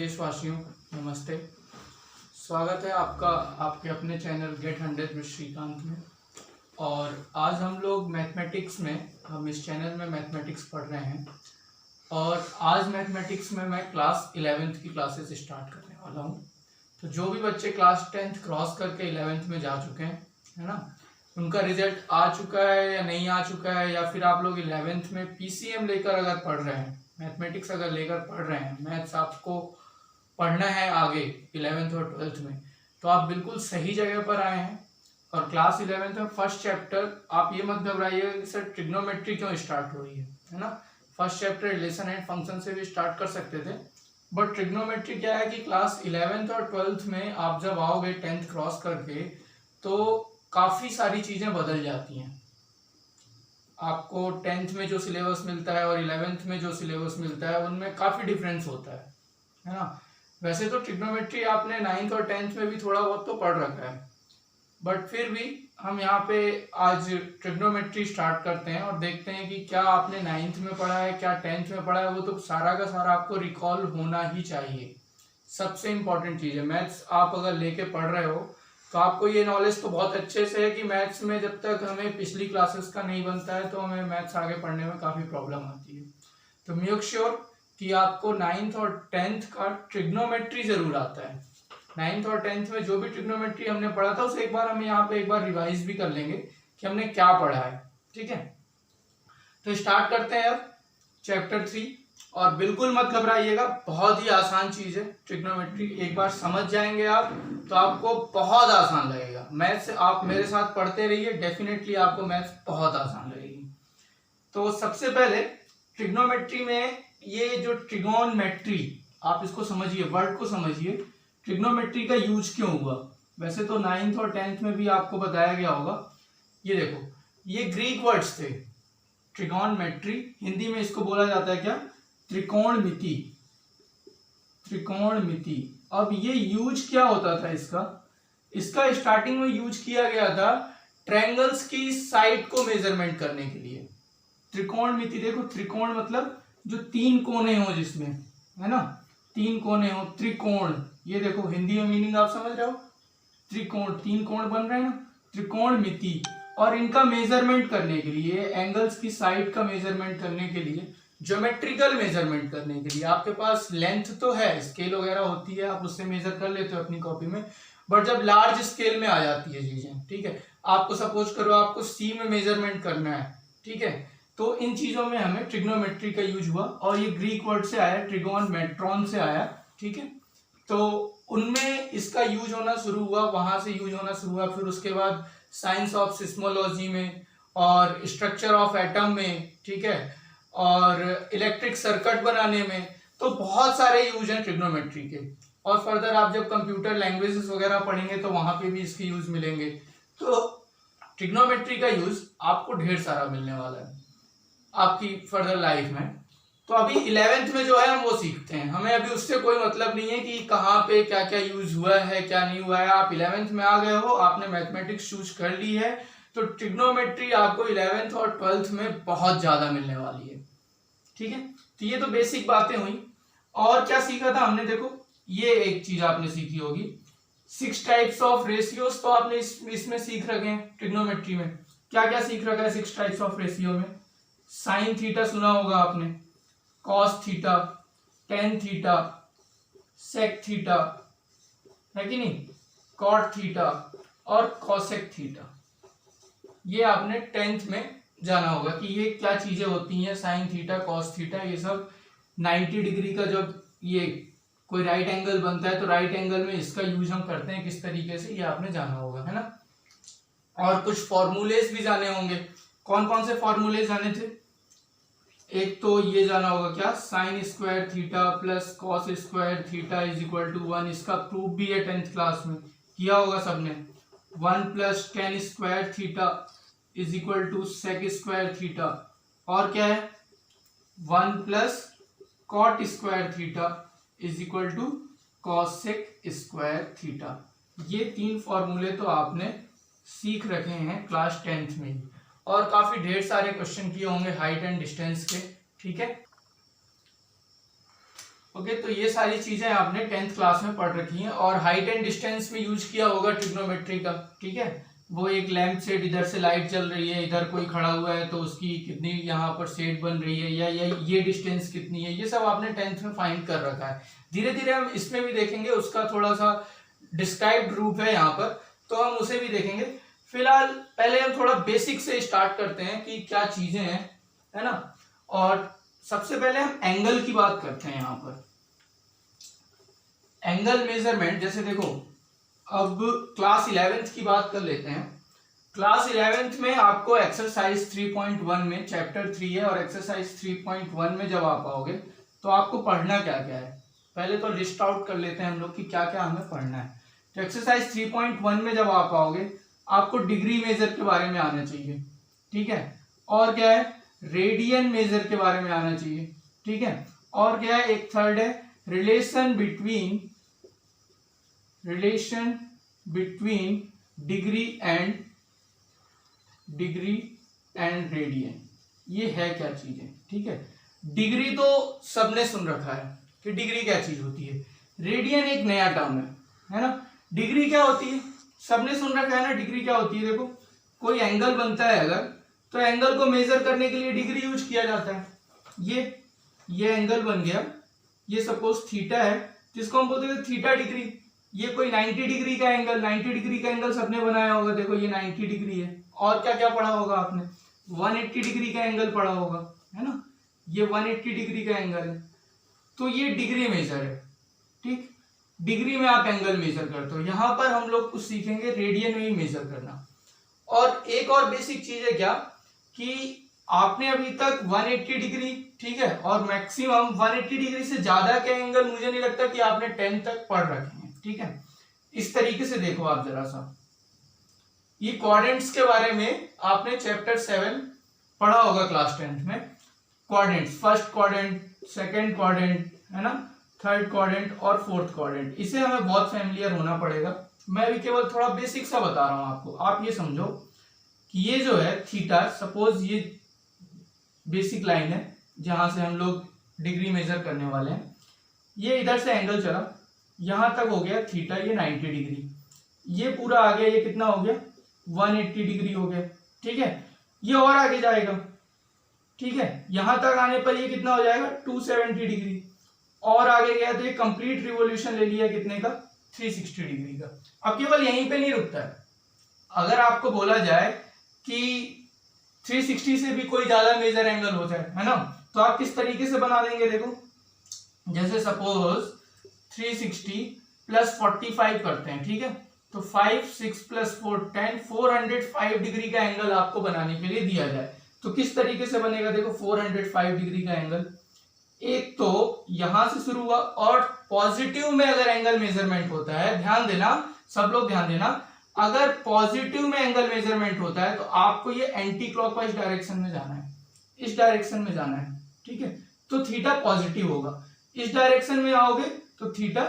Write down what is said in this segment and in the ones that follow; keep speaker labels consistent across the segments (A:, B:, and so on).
A: देशवासियों, नमस्ते। स्वागत है आपका आपके अपने चैनल गेट 100 में श्रीकांत में। और आज हम लोग मैथमेटिक्स में हम इस चैनल में मैथमेटिक्स पढ़ रहे हैं। और आज मैथमेटिक्स में मैं क्लास 11th की क्लासेस स्टार्ट करने वाला हूँ। तो जो भी बच्चे क्लास 10th क्रॉस करके 11th में जा चुके हैं, है ना, उनका रिजल्ट आ चुका है या नहीं आ चुका है, या फिर आप लोग 11th में PCM लेकर अगर पढ़ रहे हैं, मैथमेटिक्स अगर लेकर पढ़ रहे हैं, मैथ्स आपको पढ़ना है आगे 11th और 12th में, तो आप बिल्कुल सही जगह पर आए हैं। और क्लास 11th में फर्स्ट चैप्टर, आप ये मत घबराइएगा कि सर ट्रिग्नोमेट्री क्यों स्टार्ट हो रही है ना। First chapter relation and function से भी स्टार्ट कर सकते थे, बट ट्रिग्नोमेट्री क्या है कि क्लास 11th और 12th में आप जब आओगे 10th क्रॉस करके, तो काफ़ी सारी चीज़ें बदल जाती हैं। आपको 10th में जो सिलेबस मिलता है और 11th में जो सिलेबस मिलता है, उनमें काफ़ी डिफरेंस होता है ना। वैसे तो ट्रिग्नोमेट्री आपने 9th और 10th में भी थोड़ा बहुत तो पढ़ रखा है, बट फिर भी हम यहाँ पे आज ट्रिग्नोमेट्री स्टार्ट करते हैं और देखते हैं कि क्या आपने 9th में पढ़ा है, क्या 10th में पढ़ा है। वो तो सारा का सारा आपको रिकॉल होना ही चाहिए। सबसे इम्पोर्टेंट चीज़ है, मैथ्स आप अगर लेके पढ़ रहे हो तो आपको ये नॉलेज तो बहुत अच्छे से है कि मैथ्स में जब तक हमें पिछली क्लासेस का नहीं बनता है तो हमें मैथ्स आगे पढ़ने में काफ़ी प्रॉब्लम आती है। तो मेक श्योर कि आपको 9th और 10th का ट्रिग्नोमेट्री जरूर आता है। 9th और 10th में जो भी ट्रिग्नोमेट्री हमने पढ़ा था उसे एक बार हम यहाँ पे एक बार रिवाइज भी कर लेंगे कि हमने क्या पढ़ा है। ठीक है, तो स्टार्ट करते हैं अब चैप्टर 3। और बिल्कुल मत घबराइएगा, बहुत ही आसान चीज है ट्रिग्नोमेट्री। एक बार समझ जाएंगे आप तो आपको बहुत आसान लगेगा। मैथ्स आप मेरे साथ पढ़ते रहिए, डेफिनेटली आपको मैथ्स बहुत आसान लगेगी। तो सबसे पहले ट्रिग्नोमेट्री में ये जो ट्रिगोनमेट्री, आप इसको समझिए, वर्ड को समझिए, ट्रिग्नोमेट्री का यूज क्यों हुआ। वैसे तो 9th और 10th में भी आपको बताया गया होगा। ये देखो, ये ग्रीक वर्ड्स थे। ट्रिगोनमेट्री हिंदी में इसको बोला जाता है क्या, त्रिकोणमिति। त्रिकोणमिति। अब ये यूज क्या होता था इसका स्टार्टिंग में यूज किया गया था ट्रायंगल्स की साइड को मेजरमेंट करने के लिए। त्रिकोणमिति, देखो त्रिकोण मतलब जो तीन कोने हो जिसमें, है ना, तीन कोने हो, त्रिकोण। ये देखो हिंदी में मीनिंग आप समझ रहे हो, त्रिकोण, तीन कोण बन रहे हैं ना, त्रिकोणमिति। और इनका मेजरमेंट करने के लिए, एंगल्स की साइड का मेजरमेंट करने के लिए, ज्योमेट्रिकल मेजरमेंट करने के लिए, आपके पास लेंथ तो है, स्केल वगैरह होती है, आप उससे मेजर कर लेते हो अपनी कॉपी में, बट जब लार्ज स्केल में आ जाती है चीजें, ठीक है, आपको सपोज करो आपको सी में मेजरमेंट करना है, ठीक है, तो इन चीजों में हमें ट्रिग्नोमेट्री का यूज हुआ। और ये ग्रीक वर्ड से आया, ट्रिगोनमेट्रॉन से आया, ठीक है। तो उनमें इसका यूज होना शुरू हुआ, वहां से यूज होना शुरू हुआ। फिर उसके बाद साइंस ऑफ सिस्मोलॉजी में और स्ट्रक्चर ऑफ एटम में, ठीक है, और इलेक्ट्रिक सर्किट बनाने में, तो बहुत सारे यूज हैं ट्रिग्नोमेट्री के। और फर्दर आप जब कंप्यूटर लैंग्वेजेस वगैरह पढ़ेंगे तो वहां पे भी इसके यूज मिलेंगे। तो ट्रिग्नोमेट्री का यूज आपको ढेर सारा मिलने वाला है आपकी फर्दर लाइफ में। तो अभी 11th में जो है हम वो सीखते हैं, हमें अभी उससे कोई मतलब नहीं है कि कहाँ पे क्या क्या यूज हुआ है क्या नहीं हुआ है। आप 11th में आ गए हो, आपने मैथमेटिक्स चूज कर ली है, तो ट्रिग्नोमेट्री आपको 11th और 12th में बहुत ज्यादा मिलने वाली है। ठीक है, तो ये तो बेसिक बातें हुई। और क्या सीखा था हमने, देखो ये एक चीज आपने सीखी होगी, 6 टाइप्स ऑफ रेशियोज, तो आपने इसमें सीख रखे हैं ट्रिग्नोमेट्री में। क्या क्या सीख रखा है 6 टाइप्स ऑफ रेशियो में। साइन थीटा सुना होगा आपने, cos theta, tan theta, sec theta, है कि नहीं, कॉट थीटा और कॉसेक थीटा। ये आपने 10th में जाना होगा कि ये क्या चीजें होती हैं। साइन थीटा, कॉस थीटा, ये सब 90 डिग्री का जब ये कोई राइट एंगल बनता है तो राइट एंगल में इसका यूज हम करते हैं किस तरीके से, ये आपने जाना होगा, है ना। और कुछ फॉर्मूलेज भी जाने होंगे। कौन कौन से फॉर्मूले जाने थे, एक तो ये जाना होगा क्या, sine square theta plus cos square theta is equal to 1। इसका प्रूफ भी है 10th क्लास में किया होगा सबने। 1 plus tan square theta is equal to sec square theta. और क्या है, 1 plus cot square theta is equal to cosec square theta. ये 3 फॉर्मूले तो आपने सीख रखे हैं क्लास 10th में। और काफी ढेर सारे क्वेश्चन किए होंगे हाइट एंड डिस्टेंस के, ठीक है। ओके, तो ये सारी चीजें आपने 10th क्लास में पढ़ रखी हैं और हाइट एंड डिस्टेंस में यूज किया होगा ट्रिग्नोमेट्री का, ठीक है। वो एक लैंप सेट, इधर से लाइट चल रही है, इधर कोई खड़ा हुआ है तो उसकी कितनी यहाँ पर शेड बन रही है, या ये डिस्टेंस कितनी है, ये सब आपने 10th में फाइंड कर रखा है। धीरे धीरे हम इसमें भी देखेंगे, उसका थोड़ा सा डिस्क्राइब्ड रूप है यहाँ पर, तो हम उसे भी देखेंगे। फिलहाल पहले हम थोड़ा बेसिक से स्टार्ट करते हैं कि क्या चीजें हैं, है ना। और सबसे पहले हम एंगल की बात करते हैं। यहाँ पर एंगल मेजरमेंट, जैसे देखो अब क्लास 11th की बात कर लेते हैं। क्लास 11th में आपको एक्सरसाइज 3.1 में चैप्टर 3 है, और एक्सरसाइज 3.1 में जब आप आओगे तो आपको पढ़ना क्या क्या है, पहले तो लिस्ट आउट कर लेते हैं हम लोग कि क्या क्या हमें पढ़ना है। तो एक्सरसाइज 3.1 में जब आप आओगे आपको डिग्री मेजर के बारे में आना चाहिए, ठीक है। और क्या है, रेडियन मेजर के बारे में आना चाहिए, ठीक है। और क्या है, एक थर्ड है relation between degree and radian. ये है क्या चीजें, ठीक है। डिग्री तो सबने सुन रखा है कि डिग्री क्या चीज होती है। रेडियन एक नया टर्म है ना। डिग्री क्या होती है, सबने सुन रखा है ना। डिग्री क्या होती है, देखो कोई एंगल बनता है अगर, तो एंगल को मेजर करने के लिए डिग्री यूज किया जाता है। ये एंगल बन गया, ये सपोज थीटा है, जिसको हम बोलते हैं थीटा डिग्री। ये कोई 90 डिग्री का एंगल, 90 डिग्री का एंगल सबने बनाया होगा, देखो ये 90 डिग्री है। और क्या क्या पढ़ा होगा आपने, 180 डिग्री का एंगल पढ़ा होगा, है ना। ये 180 डिग्री का एंगल है, तो ये डिग्री मेजर है, ठीक। डिग्री में आप एंगल मेजर करते हो। यहां पर हम लोग कुछ सीखेंगे रेडियन में ही मेजर करना। और एक और बेसिक चीज है क्या, कि आपने अभी तक 180 डिग्री, ठीक है, और मैक्सिमम 180 डिग्री से ज्यादा के एंगल मुझे नहीं लगता कि आपने 10 तक पढ़ रखे हैं, ठीक है। इस तरीके से देखो आप जरा सा, ये क्वाड्रेंट्स के बारे में आपने चैप्टर 7 पढ़ा होगा क्लास 10th में। Quadrants, first quadrant, second quadrant, है ना, थर्ड क्वाड्रेंट और फोर्थ क्वाड्रेंट, इसे हमें बहुत फैमिलियर होना पड़ेगा। मैं भी केवल थोड़ा बेसिक सा बता रहा हूं आपको। आप ये समझो कि ये जो है थीटा, सपोज ये बेसिक लाइन है जहां से हम लोग डिग्री मेजर करने वाले हैं। ये इधर से एंगल चला, यहां तक हो गया थीटा, ये 90 डिग्री। ये पूरा आ गया, ये कितना हो गया, 180 डिग्री हो गया, ठीक है। ये और आगे जाएगा, ठीक है, यहां तक आने पर ये कितना हो जाएगा, 270 डिग्री। और आगे गया तो ये कंप्लीट रिवोल्यूशन ले लिया कितने का, 360 डिग्री का। अब केवल यहीं पे नहीं रुकता है। अगर आपको बोला जाए कि 360 से भी कोई ज्यादा मेजर एंगल हो जाए, है ना, तो आप किस तरीके से बना देंगे, देखो जैसे सपोज 360 प्लस 45 करते हैं, ठीक है। तो 5 6 प्लस 4 10, 405 डिग्री का एंगल आपको बनाने के लिए दिया जाए तो किस तरीके से बनेगा, देखो 405 डिग्री का एंगल। एक तो यहां से शुरू हुआ, और पॉजिटिव में अगर एंगल मेजरमेंट होता है, ध्यान देना सब लोग, ध्यान देना, अगर पॉजिटिव में एंगल मेजरमेंट होता है तो आपको ये एंटी क्लॉकवाइज डायरेक्शन में जाना है, इस डायरेक्शन में जाना है, ठीक है। तो थीटा पॉजिटिव होगा। इस डायरेक्शन में आओगे तो थीटा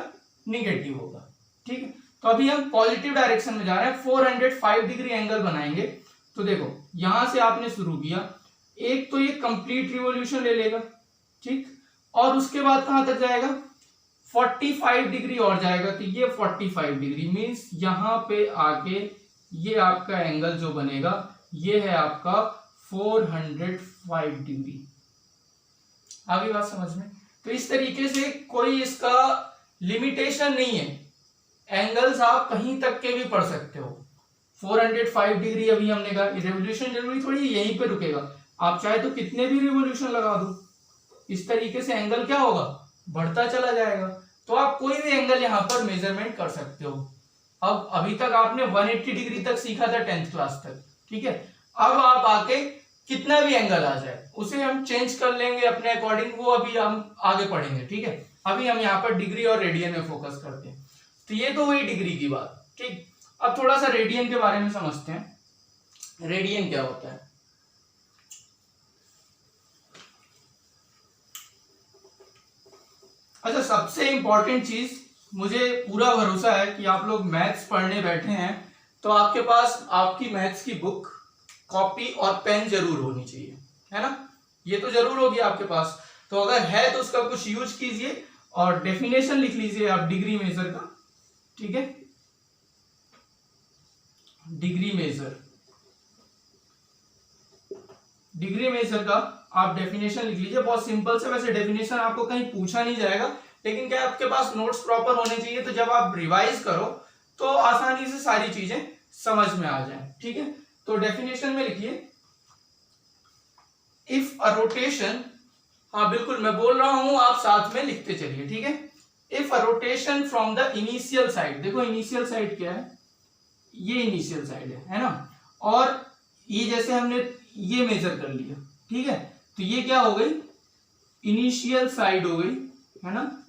A: निगेटिव होगा, ठीक है। तो अभी हम पॉजिटिव डायरेक्शन में जा रहे हैं, 405 डिग्री एंगल बनाएंगे। तो देखो यहां से आपने शुरू किया, एक तो ये कंप्लीट रिवॉल्यूशन ले लेगा, ठीक, और उसके बाद कहां तक जाएगा, 45 डिग्री और जाएगा। तो ये 45 डिग्री मीन्स यहां पे आके ये आपका एंगल जो बनेगा ये है आपका 405 डिग्री। आ गई बात समझ में। तो इस तरीके से कोई इसका लिमिटेशन नहीं है, एंगल्स आप कहीं तक के भी पढ़ सकते हो। 405 डिग्री अभी हमने कहा, रिवोल्यूशन जरूरी थोड़ी यहीं पे रुकेगा, आप चाहे तो कितने भी रिवोल्यूशन लगा दो, इस तरीके से एंगल क्या होगा, बढ़ता चला जाएगा। तो आप कोई भी एंगल यहां पर मेजरमेंट कर सकते हो। अब अभी तक आपने 180 डिग्री तक सीखा था 10th क्लास तक, ठीक है। अब आप आके कितना भी एंगल आ जाए उसे हम चेंज कर लेंगे अपने अकॉर्डिंग, वो अभी हम आगे पढ़ेंगे, ठीक है। अभी हम यहाँ पर डिग्री और रेडियन में फोकस करते हैं। तो ये तो हुई डिग्री की बात, ठीक। अब थोड़ा सा रेडियन के बारे में समझते हैं। रेडियन क्या होता है, अच्छा सबसे इंपॉर्टेंट चीज, मुझे पूरा भरोसा है कि आप लोग मैथ्स पढ़ने बैठे हैं तो आपके पास आपकी मैथ्स की बुक, कॉपी और पेन जरूर होनी चाहिए, है ना। ये तो जरूर होगी आपके पास। तो अगर है तो उसका कुछ यूज कीजिए, और डेफिनेशन लिख लीजिए आप डिग्री मेजर का, ठीक है, डिग्री मेजर का आप डेफिनेशन लिख लीजिए। बहुत सिंपल से, वैसे डेफिनेशन आपको कहीं पूछा नहीं जाएगा, लेकिन क्या आपके पास नोट्स प्रॉपर होने चाहिए, तो जब आप रिवाइज करो तो आसानी से सारी चीजें समझ में आ जाए, ठीक है। तो डेफिनेशन में लिखिए, इफ अ रोटेशन, हाँ बिल्कुल मैं बोल रहा हूं, आप साथ में लिखते चलिए, ठीक है। If a rotation from the initial side, देखो इनिशियल साइड क्या है, ये इनिशियल साइड है ना, और ये जैसे हमने ये मेजर कर लिया, ठीक है, तो ये क्या हो गई, इनिशियल साइड हो गई, है ना,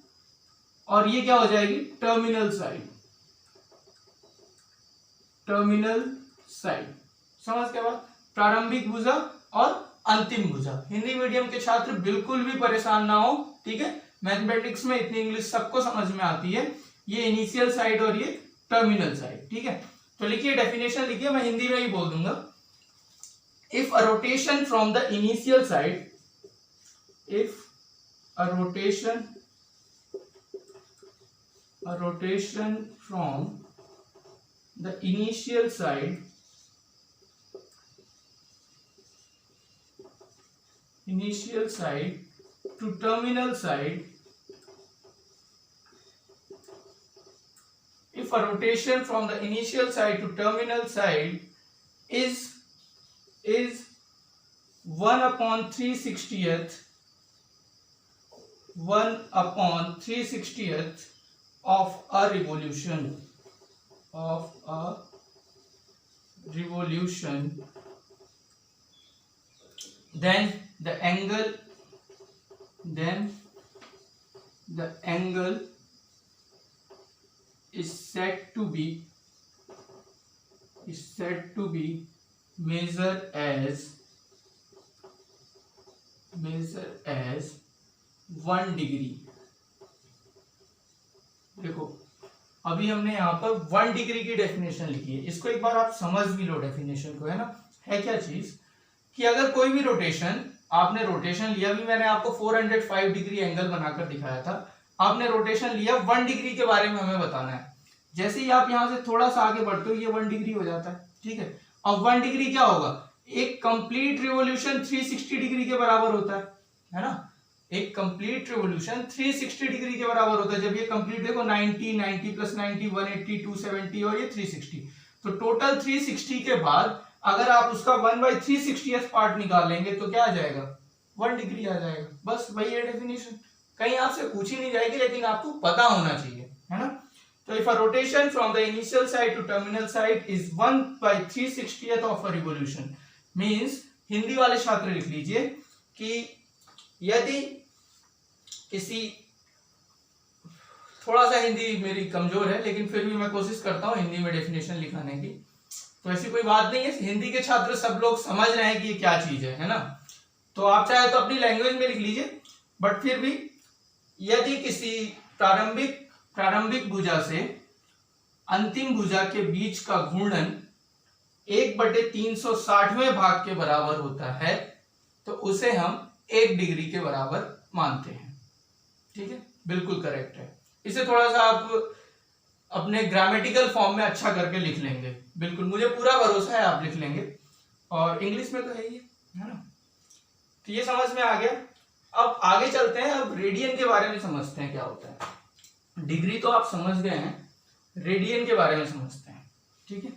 A: और ये क्या हो जाएगी, टर्मिनल साइड, समझ के बाद प्रारंभिक भुजा और अंतिम भुजा। हिंदी मीडियम के छात्र बिल्कुल भी परेशान ना हो, ठीक है, मैथमेटिक्स में इतनी इंग्लिश सबको समझ में आती है, ये इनिशियल साइड और ये टर्मिनल साइड, ठीक है। तो लिखिए डेफिनेशन लिखिए, मैं हिंदी में ही बोल दूंगा। If a rotation from the initial side, if a rotation from the initial side to terminal side, if a rotation from the initial side to terminal side is 1/360th of a revolution, then the angle is said to be measured as 1 degree. देखो अभी हमने यहाँ पर 1 degree की definition लिखी है, इसको एक बार आप समझ भी लो डेफिनेशन को, है ना। है क्या चीज कि अगर कोई भी रोटेशन, आपने रोटेशन लिया, भी मैंने आपको 405 डिग्री एंगल बनाकर दिखाया था, आपने रोटेशन लिया 1 डिग्री के बारे में हमें बताना है। जैसे ही आप यहाँ से थोड़ा सा आगे बढ़ते हो ये 1 डिग्री हो जाता है, ठीक है। अब 1 डिग्री क्या होगा, एक कंप्लीट रिवोल्यूशन 360 डिग्री के बराबर होता है ना, एक कंप्लीट रिवोल्यूशन 360 डिग्री के बराबर होता है। जब ये कंप्लीट देखो 90 90 प्लस 90 180 270 और ये 360, तो टोटल 360 के बाद अगर आप उसका 1/360th पार्ट निकालेंगे तो क्या आ जाएगा, 1 डिग्री आ जाएगा। बस वही है डेफिनेशन, कहीं आपसे पूछी नहीं जाएगी, लेकिन आपको पता होना चाहिए, है ना। तो if a rotation from the initial side to terminal side is 1/360th of a revolution, means Hindi वाले छात्र लिख लीजिए कि यदि किसी, थोड़ा सा हिंदी मेरी कमजोर है लेकिन फिर भी मैं कोशिश करता हूं हिंदी में डेफिनेशन लिखाने की, तो ऐसी कोई बात नहीं है, हिंदी के छात्र सब लोग समझ रहे हैं कि ये क्या चीज है ना। तो आप चाहे तो अपनी लैंग्वेज में लिख लीजिए, बट फिर भी यदि किसी प्रारंभिक भुजा से अंतिम भुजा के बीच का घूर्णन 1/360वें भाग के बराबर होता है तो उसे हम 1 डिग्री के बराबर मानते हैं, ठीक है, बिल्कुल करेक्ट है। इसे थोड़ा सा आप अपने ग्रामेटिकल फॉर्म में अच्छा करके लिख लेंगे, बिल्कुल मुझे पूरा भरोसा है आप लिख लेंगे, और इंग्लिश में तो है ही, है ना। तो ये समझ में आ गया। अब आगे चलते हैं, अब रेडियन के बारे में समझते हैं क्या होता है। डिग्री तो आप समझ गए हैं, रेडियन के बारे में समझते हैं, ठीक है।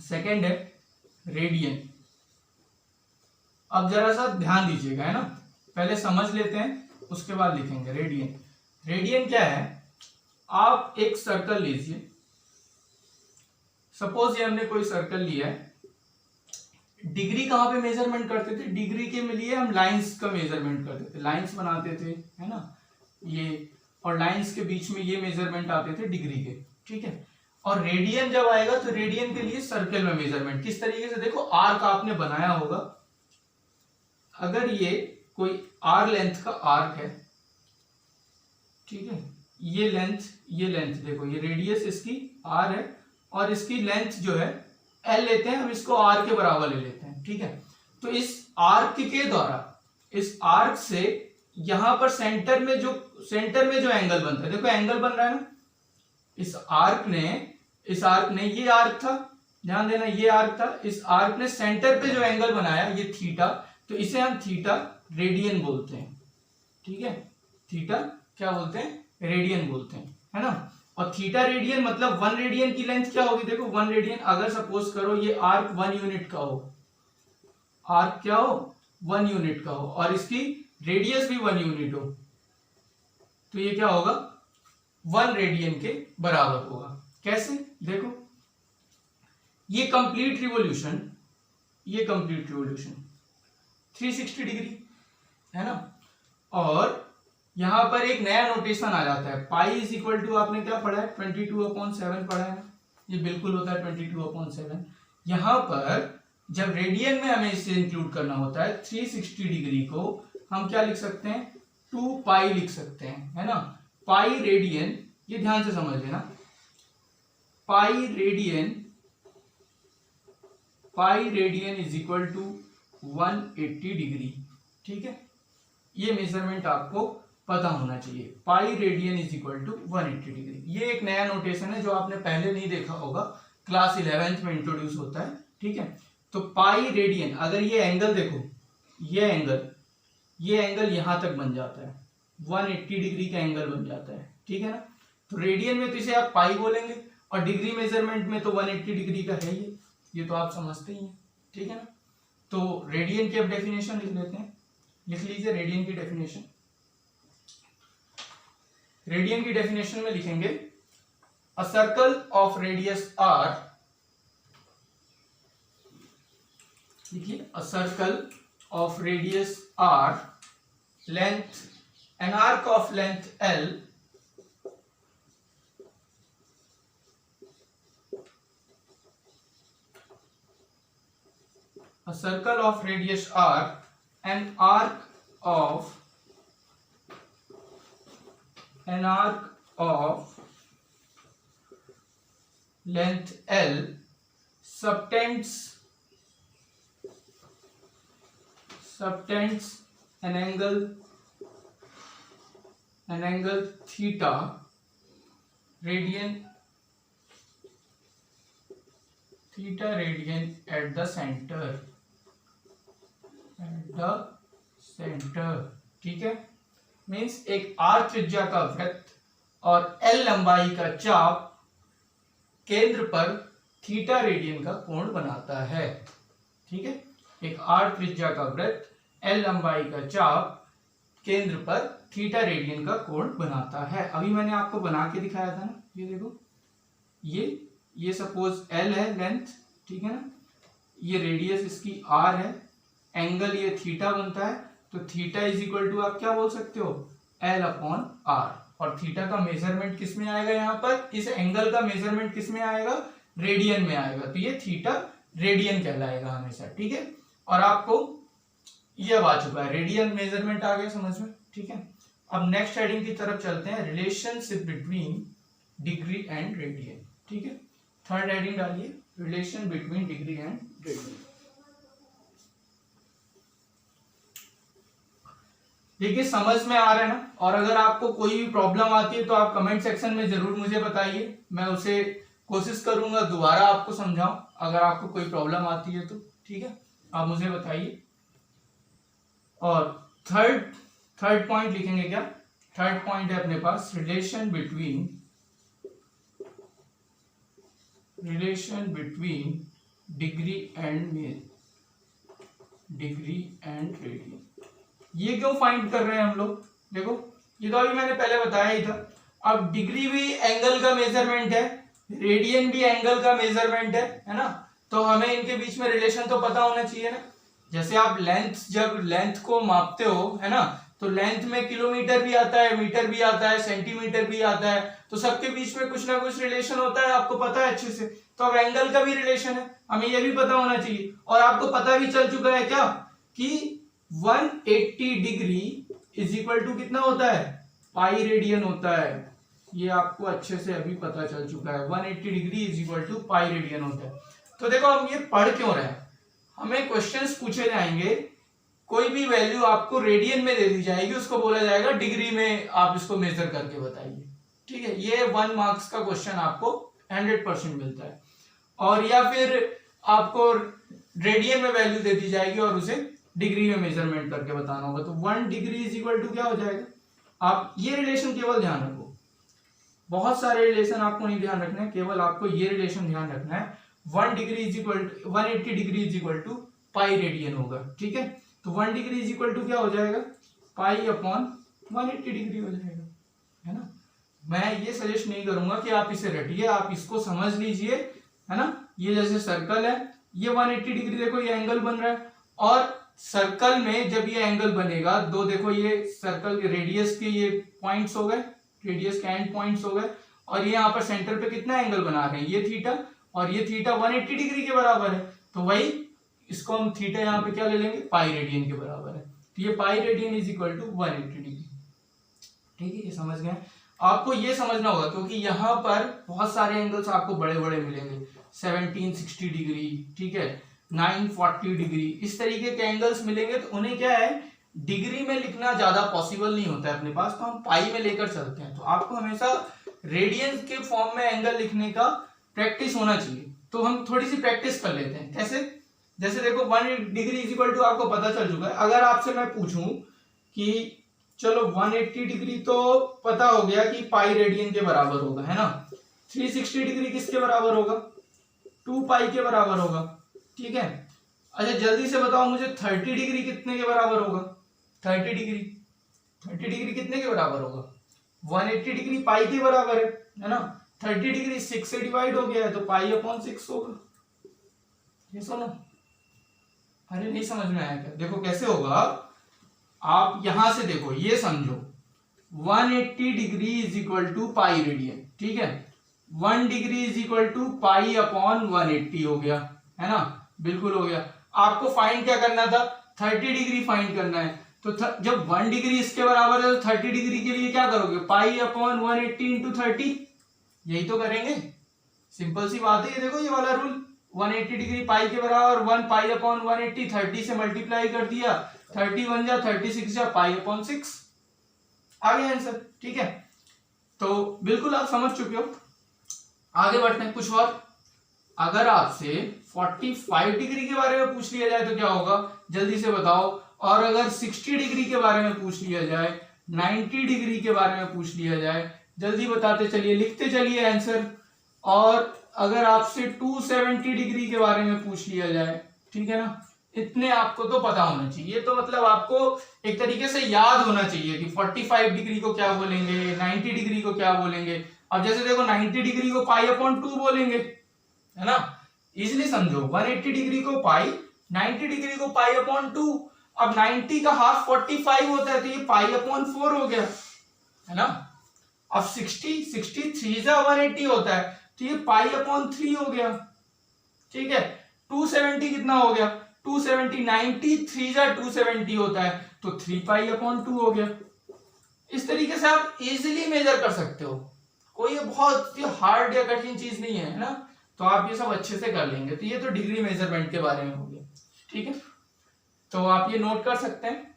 A: सेकेंड है रेडियन। अब जरा सा ध्यान दीजिएगा, है ना, पहले समझ लेते हैं उसके बाद लिखेंगे रेडियन। रेडियन क्या है, आप एक सर्कल लीजिए, सपोज ये हमने कोई सर्कल लिया है, डिग्री कहां पे मेजरमेंट करते थे, डिग्री के लिए हम लाइंस का मेजरमेंट करते थे, लाइंस बनाते थे, है ना, ये, और लाइंस के बीच में ये मेजरमेंट आते थे डिग्री के, ठीक है। और रेडियन जब आएगा तो रेडियन के लिए सर्कल में मेजरमेंट किस तरीके से, देखो आर्क आपने बनाया होगा, अगर ये कोई आर लेंथ का आर्क है, ठीक है, ये लेंथ देखो, ये रेडियस इसकी आर है और इसकी लेंथ जो है एल लेते हैं, हम इसको आर के बराबर ले लेते हैं, ठीक है। तो इस आर्क के द्वारा, इस आर्क से यहां पर सेंटर में जो एंगल बनता है, देखो एंगल बन रहा है ना, इस आर्क ने ये आर्क था, ध्यान देना ये आर्क था, इस आर्क ने सेंटर पे जो एंगल बनाया ये थीटा, तो इसे हम थीटा रेडियन बोलते हैं, ठीक है। थीटा क्या बोलते हैं? रेडियन बोलते हैं, है ना। और थीटा रेडियन मतलब 1 रेडियन की लेंथ क्या होगी? देखो 1 रेडियन, अगर सपोज करो ये आर्क 1 यूनिट का हो, आर्क क्या हो? 1 यूनिट का हो, और इसकी रेडियस भी 1 यूनिट हो, तो ये क्या होगा? 1 रेडियन के बराबर होगा। कैसे? देखो ये कंप्लीट रिवॉल्यूशन 360 डिग्री है ना। और यहां पर एक नया नोटेशन आ जाता है, पाई इज इक्वल टू, आपने क्या पढ़ा है? 22/7 पढ़ा है ना, ये बिल्कुल होता है 22/7। यहां पर जब रेडियन में हमें इसे इंक्लूड करना होता है 360 डिग्री को हम क्या लिख सकते हैं? 2 पाई लिख सकते हैं, है ना। पाई रेडियन, ये ध्यान से समझ लेना, pi radian is equal to 180 degree, ठीक है। ये मेजरमेंट आपको पता होना चाहिए, pi radian is equal to 180 degree. ये एक नया नोटेशन है जो आपने पहले नहीं देखा होगा, क्लास 11th में इंट्रोड्यूस होता है, ठीक है। तो पाई रेडियन, अगर ये एंगल देखो, ये एंगल यहां तक बन जाता है, 180 डिग्री का एंगल बन जाता है, ठीक है ना। तो रेडियन में तो इसे आप पाई बोलेंगे, और डिग्री मेजरमेंट में तो 180 डिग्री का है ये तो आप समझते ही हैं, ठीक है ना। तो रेडियन की अब डेफिनेशन लिख लेते हैं, लिख लीजिए रेडियन की डेफिनेशन। रेडियन की डेफिनेशन में लिखेंगे a circle of radius R, लिखिए a circle of radius R, length, an arc of length L, a circle of radius r, an arc of length l subtends an angle theta radian at the center, ठीक है। Means एक are त्रिज्या का वृत्त और L लंबाई का चाप केंद्र पर थीटा रेडियन का कोण बनाता है, ठीक है। एक आर त्रिज्या का वृत्त, एल लंबाई का चाप केंद्र पर थीटा रेडियन का कोण बनाता है। अभी मैंने आपको बना के दिखाया था ना, ये देखो, ये सपोज एल है लेंथ, ठीक है ना, ये रेडियस इसकी आर है, एंगल ये थीटा बनता है, तो थीटा इज इक्वल टू आप क्या बोल सकते हो? L upon r. और थीटा का मेजरमेंट किस में आएगा? यहाँ पर इस एंगल का मेजरमेंट किस में आएगा? रेडियन में आएगा, तो ये थीटा रेडियन कहलाएगा हमेशा, ठीक है। और आपको ये अब आ चुका है, रेडियन मेजरमेंट आ गया समझ में, ठीक है। अब नेक्स्ट हेडिंग की तरफ चलते हैं, relationship between degree and radian, ठीक है। थर्ड हेडिंग डालिए, relation between degree and radian. देखिए समझ में आ रहा है ना। और अगर आपको कोई भी प्रॉब्लम आती है तो आप कमेंट सेक्शन में जरूर मुझे बताइए, मैं उसे कोशिश करूंगा दोबारा आपको समझाऊं, अगर आपको कोई प्रॉब्लम आती है तो, ठीक है, आप मुझे बताइए। और थर्ड पॉइंट लिखेंगे क्या? थर्ड पॉइंट है अपने पास, relation between degree and radian. ये क्यों फाइंड कर रहे हैं हम लोग? देखो ये तो अभी मैंने पहले बताया ही था। अब डिग्री भी एंगल का मेजरमेंट है, रेडियन भी एंगल का मेजरमेंट है ना, तो हमें इनके बीच में रिलेशन तो पता होना चाहिए ना। जैसे आप जब लेंथ को मापते हो, है ना, तो लेंथ में किलोमीटर भी आता है, मीटर भी आता है, सेंटीमीटर भी आता है, तो सबके बीच में कुछ ना कुछ रिलेशन होता है, आपको पता है अच्छे से। तो अब एंगल का भी रिलेशन है, हमें यह भी पता होना चाहिए। और आपको पता भी चल चुका है क्या कि 180 डिग्री इज इक्वल टू कितना होता है? पाई रेडियन होता है। ये आपको अच्छे से अभी पता चल चुका है, 180 degree is equal to pi radian होता है। तो देखो हम ये पढ़ क्यों रहे हैं, हमें क्वेश्चंस पूछे जाएंगे, कोई भी वैल्यू आपको रेडियन में दे दी जाएगी, उसको बोला जाएगा डिग्री में आप इसको मेजर करके बताइए, ठीक है। ये 1 मार्क्स का क्वेश्चन आपको 100% मिलता है। और या फिर आपको रेडियन में वैल्यू दे दी जाएगी और उसे डिग्री में मेजरमेंट करके बताना होगा, तो 1 डिग्री इज इक्वल टू क्या हो जाएगा। आप ये रिलेशन केवल ध्यान रखो, बहुत सारे रिलेशन आपको नहीं ध्यान रखना है, केवल आपको ये रिलेशन ध्यान रखना है। 1 degree is equal to 180 degree is equal to pi radian होगा, ठीक है। तो 1 डिग्री इज इक्वल टू क्या हो जाएगा, पाई अपॉन 180 डिग्री हो जाएगा, है ना। मैं ये सजेस्ट नहीं करूंगा कि आप इसे रटिए, आप इसको समझ लीजिए, है ना। ये जैसे सर्कल है, ये 180 डिग्री, देखो ये एंगल बन रहा है, और सर्कल में जब ये एंगल बनेगा, दो देखो ये सर्कल के रेडियस के ये पॉइंट्स हो गए, रेडियस के एंड पॉइंट्स हो गए, और ये यहाँ पर सेंटर पे कितना एंगल बना रहे हैं, ये थीटा, और ये थीटा 180 डिग्री के बराबर है, तो वही इसको हम थीटा यहाँ पे क्या ले लेंगे, पाई रेडियन के बराबर है। तो ये pi radian is equal to 180 degree, ठीक है। ये समझ गए। आपको ये समझना होगा क्योंकि यहाँ पर बहुत सारे एंगल्स आपको बड़े बड़े मिलेंगे, 1760 डिग्री, ठीक है, 940 डिग्री, इस तरीके के एंगल्स मिलेंगे, तो उन्हें क्या है, डिग्री में लिखना ज्यादा पॉसिबल नहीं होता है अपने पास, तो हम पाई में लेकर चलते हैं। तो आपको हमेशा रेडियन के फॉर्म में एंगल लिखने का प्रैक्टिस होना चाहिए। तो हम थोड़ी सी प्रैक्टिस कर लेते हैं, कैसे, जैसे देखो 1 डिग्री इज इक्वल टू आपको पता चल चुका है। अगर आपसे मैं पूछूं कि चलो 180 डिग्री तो पता हो गया कि पाई रेडियन के बराबर होगा, है ना। 360 डिग्री किसके बराबर होगा, 2 पाई के बराबर होगा, ठीक है। अच्छा जल्दी से बताओ मुझे 30 डिग्री कितने के बराबर होगा, 30 डिग्री कितने के बराबर होगा, 180 डिग्री पाई के बराबर है ना। 30 डिग्री 6 से डिवाइड हो गया है, तो पाई अपॉन 6 होगा। ये सुनो, अरे नहीं समझ में आया क्या, देखो कैसे होगा, आप यहां से देखो, ये समझो 180 degree is equal to pi radian, ठीक है। 1 degree is equal to pi upon 180 हो गया, है ना, बिल्कुल हो गया। आपको फाइंड क्या करना था, 30 डिग्री फाइंड करना है। तो जब 1 डिग्री इसके बराबर है, तो 30 डिग्री के लिए क्या करोगे, पाई अपॉन 180 इंटू 30, यही तो करेंगे, सिंपल सी बात है। ये देखो ये वाला रूल, 180 डिग्री पाई के बराबर 1 पाई अपॉन 180, 30 से मल्टीप्लाई कर दिया, 30 1 जा 36 जा पाई अपॉन 6, आ गया आंसर, ठीक है। तो बिल्कुल आप समझ चुके हो। आगे बढ़ते हैं कुछ और। अगर आपसे 45 डिग्री के बारे में पूछ लिया जाए तो क्या होगा, जल्दी से बताओ। और अगर 60 डिग्री के बारे में पूछ लिया जाए, 90 डिग्री के बारे में पूछ लिया जाए, जल्दी बताते चलिए, लिखते चलिए आंसर। और अगर आपसे 270 डिग्री के बारे में पूछ लिया जाए, ठीक है ना, इतने आपको तो पता होना चाहिए। तो मतलब आपको एक तरीके से याद होना चाहिए कि 45 डिग्री को क्या बोलेंगे, 90 डिग्री को क्या बोलेंगे। अब जैसे देखो 90 डिग्री को पाई अपॉन 2 बोलेंगे, है ना, इजिली समझो। 180 डिग्री को पाई, 90 डिग्री को पाई अपॉन 2। अब 90 का हाफ 45 होता है, तो ये पाई अपॉन 4 हो गया, है ना। अब 63 जा 180 होता है, तो ये पाई अपॉन 3 हो गया, ठीक है। 270 कितना हो गया, 270, 90 3 जा 270 होता है, तो 3 पाई अपॉन 2 हो गया। इस तरीके से आप इजीली मेजर कर सकते हो, कोई बहुत हार्ड या कठिन चीज नहीं है ना। तो आप ये सब अच्छे से कर लेंगे। तो ये तो डिग्री मेजरमेंट के बारे में हो गया, ठीक है। तो आप ये नोट कर सकते हैं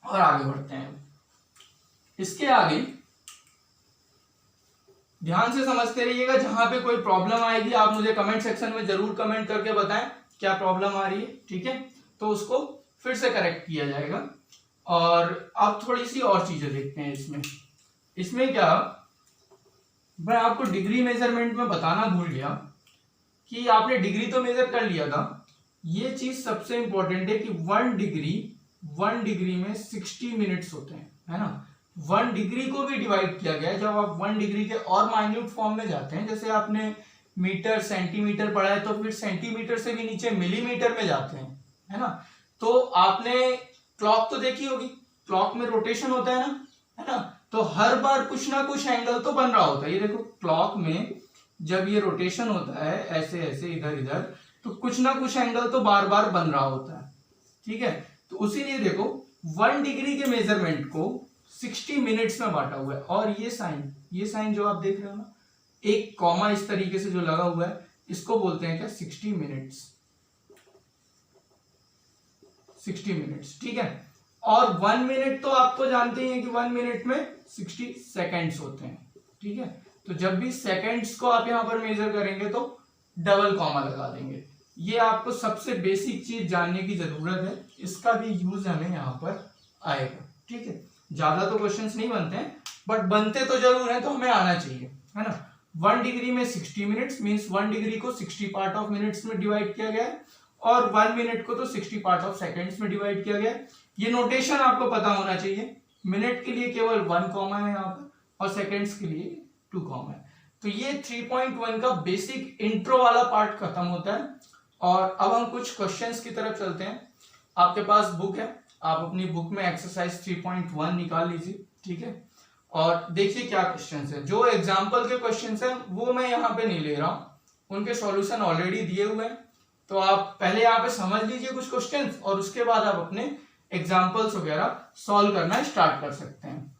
A: और आगे बढ़ते हैं। इसके आगे ध्यान से समझते रहिएगा, जहां पे कोई प्रॉब्लम आएगी आप मुझे कमेंट सेक्शन में जरूर कमेंट करके बताएं क्या प्रॉब्लम आ रही है, ठीक है। तो उसको फिर से करेक्ट किया जाएगा। और अब थोड़ी सी और चीजें देखते हैं इसमें क्या, मैं आपको डिग्री मेजरमेंट में बताना भूल गया कि आपने डिग्री तो मेजर कर लिया था। ये चीज सबसे इंपॉर्टेंट है कि 1 डिग्री में 60 मिनट्स होते हैं, है ना। 1 डिग्री को भी डिवाइड किया गया है। जब आप 1 डिग्री के और माइन्यूट फॉर्म में जाते हैं, जैसे आपने मीटर सेंटीमीटर पढ़ा है, तो फिर सेंटीमीटर से भी नीचे मिलीमीटर में जाते हैं, है ना। तो आपने क्लॉक तो देखी होगी, क्लॉक में रोटेशन होता है ना, है ना। तो हर बार कुछ ना कुछ एंगल तो बन रहा होता है। ये देखो क्लॉक में जब ये रोटेशन होता है ऐसे ऐसे इधर इधर, तो कुछ ना कुछ एंगल तो बार बार बन रहा होता है, ठीक है। तो उसीलिए देखो 1 डिग्री के मेजरमेंट को 60 मिनट्स में बांटा हुआ है। और ये साइन जो आप देख रहे हो ना, एक कॉमा इस तरीके से जो लगा हुआ है, इसको बोलते हैं क्या 60 मिनट्स, 60 मिनट्स, ठीक है। और 1 मिनट तो आपको जानते ही हैं कि 1 मिनट में 60 सेकेंड्स होते हैं, ठीक है। तो जब भी सेकेंड्स को आप यहां पर मेजर करेंगे तो डबल कॉमा लगा देंगे। ये आपको सबसे बेसिक चीज जानने की जरूरत है, इसका भी यूज हमें यहाँ पर आएगा, ठीक है। ज्यादा तो क्वेश्चंस नहीं बनते हैं, बट बनते तो जरूर हैं, तो हमें आना चाहिए, है ना। 1 डिग्री में 60 मिनट्स मीन्स 1 डिग्री को 60 पार्ट ऑफ मिनट्स में डिवाइड किया गया है, और 1 मिनट को तो 60 पार्ट ऑफ सेकेंड्स में डिवाइड किया गया है। ये नोटेशन आपको पता होना चाहिए, मिनट के लिए केवल 1 कॉमा है यहाँ पर, और सेकेंड्स के लिए 2 कॉमा है। तो ये 3.1 का बेसिक इंट्रो वाला पार्ट खत्म होता है, और अब हम कुछ क्वेश्चंस की तरफ चलते हैं। आपके पास बुक है, आप अपनी बुक में एक्सरसाइज 3.1 निकाल लीजिए, ठीक है। और देखिए क्या क्वेश्चंस है। जो एग्जाम्पल के क्वेश्चंस हैं वो मैं यहाँ पे नहीं ले रहा हूँ, उनके सॉल्यूशन ऑलरेडी दिए हुए हैं। तो आप पहले यहाँ पे समझ लीजिए कुछ क्वेश्चंस, और उसके बाद आप अपने एग्जाम्पल्स वगैरह सॉल्व करना स्टार्ट कर सकते हैं।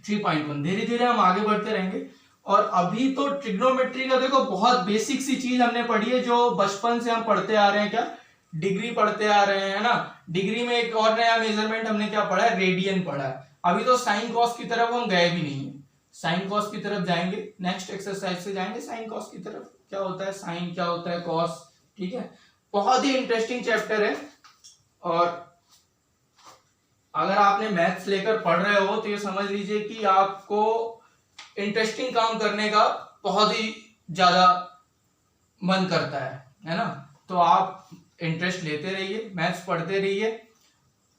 A: 3.1 धीरे धीरे हम आगे बढ़ते रहेंगे। और अभी तो ट्रिग्नोमेट्री का देखो बहुत बेसिक सी चीज हमने पढ़ी है, जो बचपन से हम पढ़ते आ रहे हैं, क्या डिग्री पढ़ते आ रहे हैं ना। डिग्री में एक और नया मेजरमेंट हमने क्या पढ़ा है, रेडियन पढ़ा है। अभी तो साइन कॉस की तरफ हम गए भी नहीं है, साइन कॉस की तरफ जाएंगे, नेक्स्ट एक्सरसाइज से जाएंगे साइन कॉस की तरफ, क्या होता है साइन, क्या होता है कॉस, ठीक है। बहुत ही इंटरेस्टिंग चैप्टर है, और अगर आपने मैथ्स लेकर पढ़ रहे हो तो ये समझ लीजिए कि आपको इंटरेस्टिंग काम करने का बहुत ही ज्यादा मन करता है ना। तो आप इंटरेस्ट लेते रहिए, मैथ्स पढ़ते रहिए,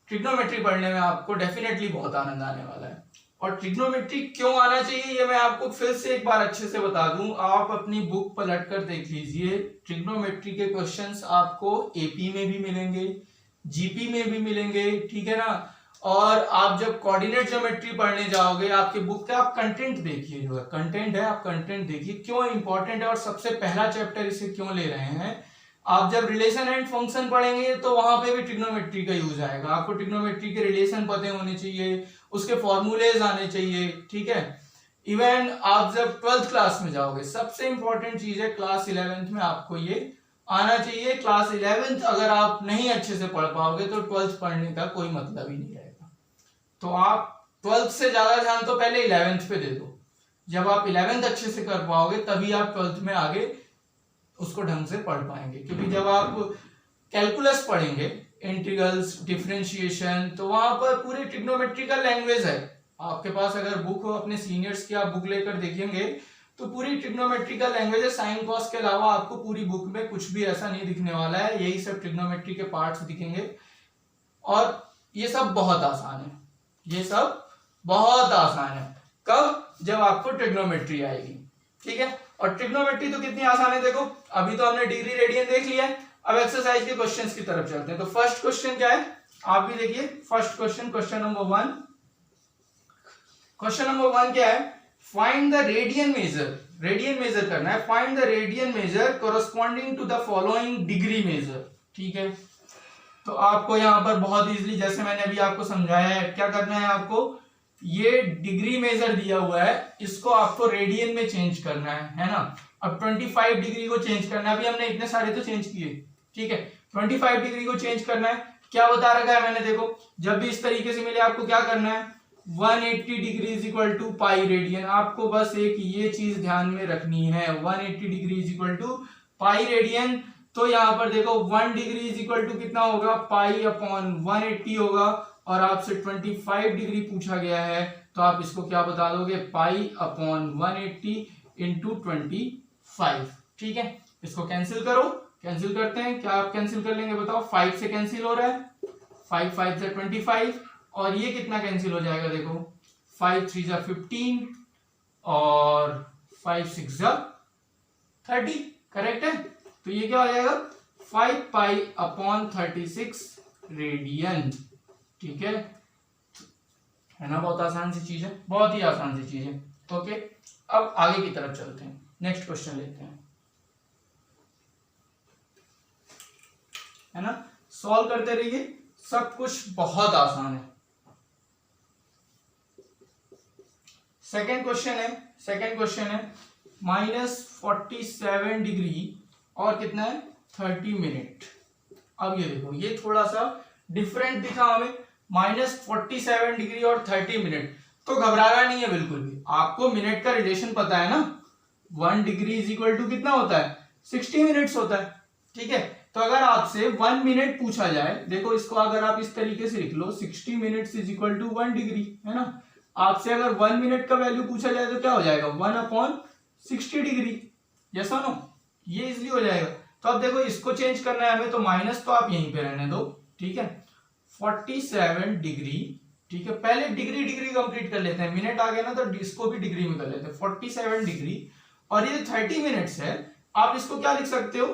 A: ट्रिग्नोमेट्री पढ़ने में आपको डेफिनेटली बहुत आनंद आने वाला है। और ट्रिग्नोमेट्री क्यों आना चाहिए ये मैं आपको फिर से एक बार अच्छे से बता दूं। आप अपनी बुक पलट कर देख लीजिए, ट्रिग्नोमेट्री के क्वेश्चंस आपको एपी में भी मिलेंगे, जीपी में भी मिलेंगे, ठीक है ना। और आप जब कोऑर्डिनेट ज्योमेट्री पढ़ने जाओगे, आपके बुक का आप कंटेंट देखिए, जो है कंटेंट है, आप कंटेंट देखिए क्यों इंपॉर्टेंट है और सबसे पहला चैप्टर इसे क्यों ले रहे हैं। आप जब रिलेशन एंड फंक्शन पढ़ेंगे तो वहां पे भी ट्रिग्नोमेट्री का यूज आएगा। आपको ट्रिग्नोमेट्री के रिलेशन पते होने चाहिए, उसके फॉर्मूलेज आने चाहिए, ठीक है। इवन आप जब 12th क्लास में जाओगे, सबसे इंपॉर्टेंट चीज है क्लास 11th में आपको ये आना चाहिए। क्लास 11th अगर आप नहीं अच्छे से पढ़ पाओगे तो 12th पढ़ने का कोई मतलब ही नहीं रहेगा। तो आप 12th से ज्यादा ध्यान तो पहले 11th पे दे दो। जब आप 11th अच्छे से कर पाओगे तभी आप 12th में आगे उसको ढंग से पढ़ पाएंगे। क्योंकि जब आप कैलकुलस पढ़ेंगे, इंटीग्रल्स, डिफरेंशिएशन, तो वहां पर पूरी ट्रिग्नोमेट्रिकल लैंग्वेज है। आपके पास अगर बुक हो, अपने सीनियर्स की आप बुक लेकर देखेंगे तो पूरी ट्रिग्नोमेट्रिकल लैंग्वेज है। साइन कॉस के अलावा आपको पूरी बुक में कुछ भी ऐसा नहीं दिखने वाला है, यही सब ट्रिग्नोमेट्री के पार्ट्स दिखेंगे। और ये सब बहुत आसान है, ये सब बहुत आसान है। कब? जब आपको ट्रिग्नोमेट्री आएगी, ठीक है। और ट्रिग्नोमेट्री तो कितनी आसान है देखो, अभी तो हमने डिग्री रेडियन देख लिया है। अब एक्सरसाइज के क्वेश्चंस की तरफ चलते हैं। तो फर्स्ट क्वेश्चन क्या है, आप भी देखिए। First question, question number 1, question number 1 क्या है, find the radian measure, radian measure करना है। Find the radian measure corresponding to the following degree measure, ठीक है। तो आपको यहां पर बहुत इजीली, जैसे मैंने अभी आपको समझाया है, क्या करना है आपको, ये डिग्री मेजर दिया हुआ है, इसको आपको रेडियन में चेंज करना है ना। अब 25 डिग्री को चेंज करना है, अभी हमने इतने सारे तो चेंज किए, ठीक है। 25 डिग्री को चेंज करना है, क्या बता रखा है मैंने, देखो जब भी इस तरीके से मिले आपको क्या करना है, 180 degree is equal to pi radian. आपको बस एक ये चीज ध्यान में रखनी है, 180 degree is equal to pi radian. तो यहां पर देखो 1 डिग्री इज इक्वल टू कितना होगा, पाई अपॉन 180 होगा। और आपसे 25 डिग्री पूछा गया है तो आप इसको क्या बता दोगे, पाई अपॉन 180 इंटू 25, ठीक है। इसको कैंसिल करो, कैंसिल करते हैं, क्या आप कैंसिल कर लेंगे बताओ, 5 से कैंसिल हो रहा है, 5 5 से 25, और ये कितना कैंसिल हो जाएगा देखो, 5 3 जा 15 और 5 6 जा 30, करेक्ट है। तो ये क्या हो जाएगा, 5 पाई अपॉन 36 रेडियन, ठीक है ना। बहुत आसान सी चीज है, बहुत ही आसान सी चीज है। ओके, अब आगे की तरफ चलते हैं, नेक्स्ट क्वेश्चन लेते हैं, है ना। सॉल्व करते रहिए, सब कुछ बहुत आसान है। सेकंड क्वेश्चन है, सेकंड क्वेश्चन है, -47 डिग्री और कितना है 30 मिनट। अब ये देखो ये थोड़ा सा डिफरेंट दिखा हमें, -47 डिग्री और 30 मिनट। तो घबराना नहीं है बिल्कुल भी, आपको मिनट का रिलेशन पता है ना, 1 डिग्री इज इक्वल टू कितना होता है 60 मिनट्स होता है। ठीक है, तो अगर आपसे 1 मिनट पूछा जाए, देखो इसको अगर आप इस तरीके से लिख लो 60 minutes is equal to 1 degree, है ना। आपसे अगर 1 मिनट का वैल्यू पूछा जाए तो क्या हो जाएगा 1/60 डिग्री, जैसा नो, ये इजिली हो जाएगा। तो अब देखो इसको चेंज करना है हमें, तो माइनस तो आप यहीं पे रहने दो, ठीक है। 47 डिग्री, ठीक है, पहले डिग्री डिग्री कंप्लीट कर लेते हैं, मिनट आ गया ना तो इसको भी डिग्री में कर लेते हैं। 47 डिग्री और ये 30 मिनट्स है, आप इसको क्या लिख सकते हो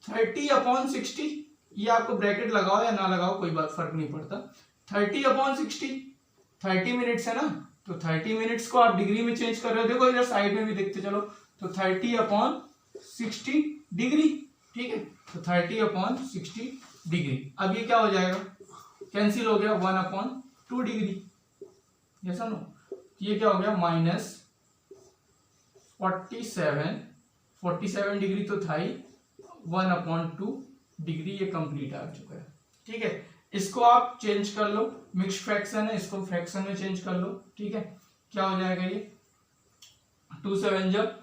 A: 30/60, ये आपको ब्रैकेट लगाओ या ना लगाओ कोई बात फर्क नहीं पड़ता। 30/60, 30 मिनट्स है ना, तो 30 मिनट्स को आप डिग्री में चेंज कर रहे हो, देखो इधर साइड में भी देखते चलो, तो 30/60 डिग्री, ठीक है, तो 30/60 डिग्री। अब ये क्या हो जाएगा कैंसिल हो गया 1/2 डिग्री, जैसा नो, ये क्या हो गया -47 डिग्री तो था ही, 1/2 डिग्री, ये कंप्लीट आ चुका है। ठीक है, इसको आप चेंज कर लो, मिक्स फ्रैक्शन है, इसको फ्रैक्शन में चेंज कर लो। ठीक है, क्या हो जाएगा ये 2 7 जब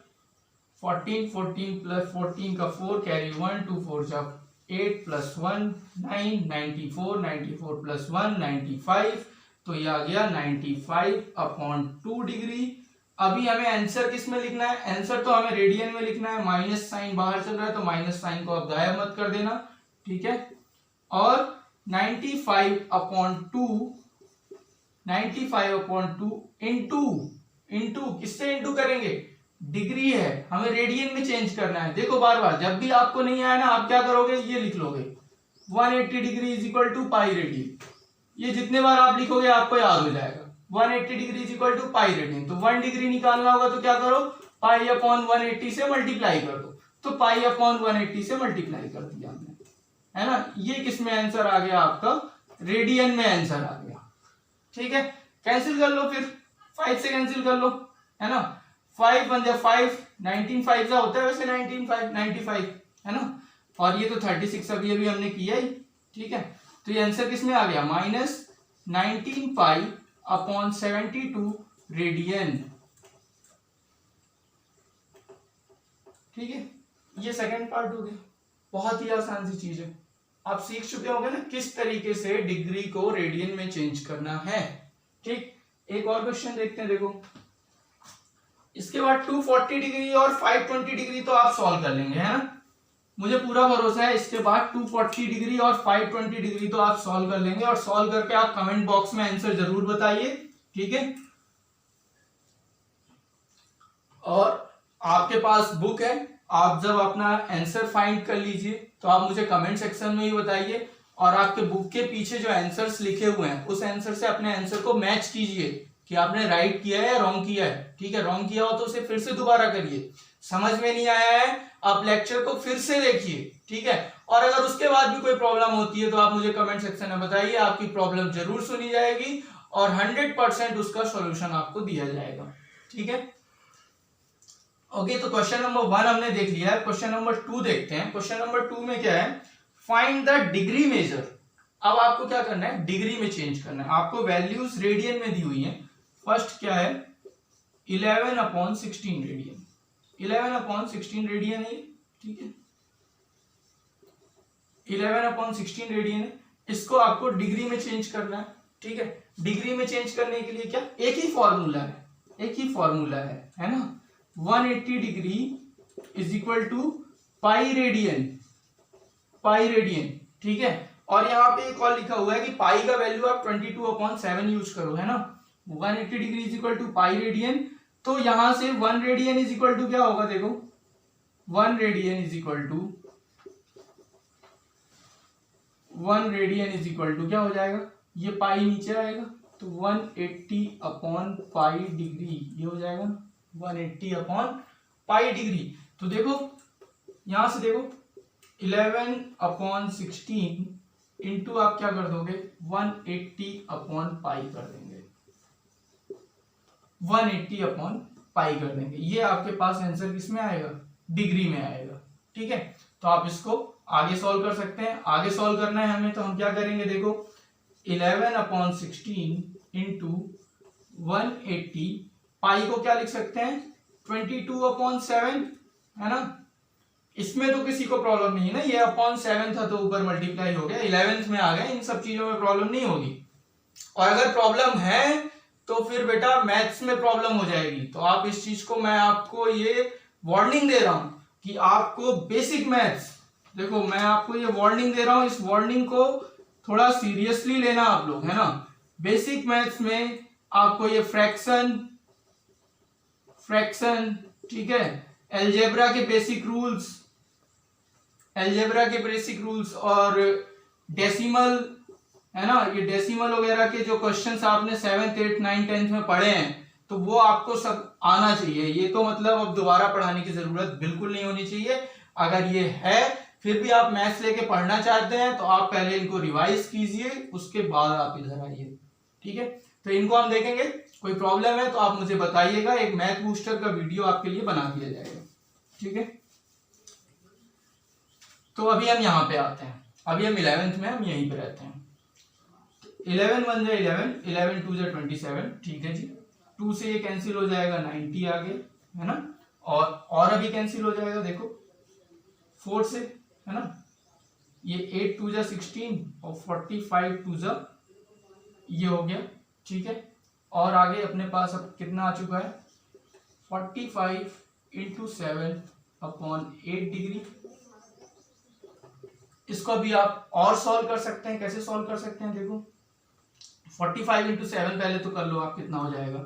A: 14, 14 प्लस 14 का 4 कैरी 1, 2 4 जब 8 प्लस 1 9, 94, 94 प्लस 1 95, तो ये आ गया 95/2 डिग्री। अभी हमें आंसर किस में लिखना है, आंसर तो हमें रेडियन में लिखना है, माइनस साइन बाहर चल रहा है तो माइनस साइन को आप गायब मत कर देना, ठीक है। और 95/2 इंटू किससे इंटू करेंगे, डिग्री है, हमें रेडियन में चेंज करना है। देखो बार बार जब भी आपको नहीं आया ना, आप क्या करोगे, ये लिख लोगे 180 degree is equal to pi radian, ये जितने बार आप लिखोगे आपको याद हो जाएगा। 180 degree is equal to pi radian, तो 1 डिग्री निकालना होगा तो क्या करो, पाई/180 से मल्टीप्लाई कर दो, तो पाई/180 से मल्टीप्लाई कर दिया हमने, है ना। ये किसमें आंसर आ गया आपका, रेडियन में आंसर आ गया। ठीक है, कैंसिल कर लो, फिर 5 से कैंसिल कर लो, है ना। 5 1 5, 19 5 होता है वैसे 95 है ना, और ये तो 36 अभी अभी हमने किया ही। ठीक है, तो ये आंसर किसमें आ गया -19π/72 रेडियन। ठीक है, ये सेकंड पार्ट हो गया, बहुत ही आसान सी चीज है, आप सीख चुके होंगे ना किस तरीके से डिग्री को रेडियन में चेंज करना है। ठीक, एक और क्वेश्चन देखते हैं, देखो इसके बाद 240 डिग्री और 520 डिग्री तो आप सॉल्व कर लेंगे, है ना, मुझे पूरा भरोसा है। इसके बाद 240 डिग्री और 520 डिग्री तो आप सॉल्व कर लेंगे, और सॉल्व करके आप कमेंट बॉक्स में आंसर जरूर बताइए, ठीक है। और आपके पास बुक है, आप जब अपना आंसर फाइंड कर लीजिए तो आप मुझे कमेंट सेक्शन में ही बताइए, और आपके बुक के पीछे जो आंसर्स लिखे हुए हैं उस आंसर से अपने आंसर को मैच कीजिए कि आपने राइट किया है या रॉन्ग किया है। ठीक है, रॉन्ग किया हो तो उसे फिर से दोबारा करिए, समझ में नहीं आया है आप लेक्चर को फिर से देखिए, ठीक है। और अगर उसके बाद भी कोई प्रॉब्लम होती है तो आप मुझे कमेंट सेक्शन में बताइए, आपकी प्रॉब्लम जरूर सुनी जाएगी और 100% उसका सॉल्यूशन आपको दिया जाएगा, ठीक है। ओके, तो क्वेश्चन नंबर 1 हमने देख लिया है, क्वेश्चन नंबर 2 देखते हैं। क्वेश्चन नंबर 2 में क्या है, फाइंड द डिग्री मेजर। अब आपको क्या करना है, डिग्री में चेंज करना है, आपको वैल्यूज रेडियन में दी हुई हैं। फर्स्ट क्या है 11/16 रेडियन, 11/16 रेडियन है, ठीक है, 11/16 रेडियन है, इसको आपको डिग्री में चेंज करना है, ठीक है। डिग्री में चेंज करने के लिए क्या, एक ही फॉर्मूला है ना, 180 degree is equal to pi radian, ठीक है। और यहाँ पे एक और लिखा हुआ है कि पाई का वैल्यू आप 22/7 यूज करो, है ना। 180 degree is equal to pi radian, तो यहां से 1 रेडियन इज इक्वल टू क्या होगा, देखो 1 रेडियन इज इक्वल टू क्या हो जाएगा, ये पाई नीचे आएगा तो 180/पाई डिग्री, ये हो जाएगा 180/पाई डिग्री। तो देखो यहां से देखो 11/16 इंटू आप क्या कर दोगे 180/पाई कर देंगे, 180 पाई कर देंगे। ये आपके पास आंसर किस में आएगा, डिग्री में आएगा। ठीक है, तो आप इसको आगे सॉल्व कर सकते हैं। आगे सॉल्व करना है हमें, तो हम क्या करेंगे, देखो 11/16 इंटू 180, पाई को क्या लिख सकते हैं 22/7, है ना। इसमें तो किसी को प्रॉब्लम नहीं है ना, ये अपॉन 7 था तो ऊपर मल्टीप्लाई हो गया, 11th में आ गया, इन सब चीजों में प्रॉब्लम नहीं होगी। और अगर प्रॉब्लम है तो फिर बेटा मैथ्स में प्रॉब्लम हो जाएगी। तो आप इस चीज को, मैं आपको ये वार्निंग दे रहा हूं कि आपको बेसिक मैथ्स, देखो मैं आपको ये वार्निंग दे रहा हूं, इस वार्निंग को थोड़ा सीरियसली लेना आप लोग, है ना। बेसिक मैथ्स में आपको ये फ्रैक्शन, ठीक है, अलजेब्रा के बेसिक रूल्स और डेसिमल, है ना, ये डेसिमल वगैरह के जो क्वेश्चंस आपने 7th 8th 9th 10th में पढ़े हैं, तो वो आपको सब आना चाहिए। ये तो मतलब अब दोबारा पढ़ाने की जरूरत बिल्कुल नहीं होनी चाहिए। अगर ये है फिर भी आप मैथ्स लेके पढ़ना चाहते हैं तो आप पहले इनको रिवाइज कीजिए, उसके बाद आप इधर आइए। ठीक है, तो इनको हम देखेंगे। कोई प्रॉब्लम है तो आप मुझे बताइएगा, एक मैथ बूस्टर का वीडियो आपके लिए बना दिया जाएगा। ठीक है, तो अभी हम यहाँ पे आते हैं। अभी हम 11th में, हम यहीं पे रहते हैं। 11 1 जा 11, 11 2 जा 27, ठीक है जी। 2 से ये कैंसिल हो जाएगा, 90 आ गए, है ना। और अभी कैंसिल हो जाएगा, देखो 4 से, है ना। ये 8 2 जा 16 और 45 2 जा ये हो गया। ठीक है, और आगे अपने पास अब कितना आ चुका है, 45 इंटू 7/8 डिग्री। इसको अभी आप और सॉल्व कर सकते हैं। कैसे सॉल्व कर सकते हैं, देखो 45 इंटू 7 पहले तो कर लो आप, कितना हो जाएगा,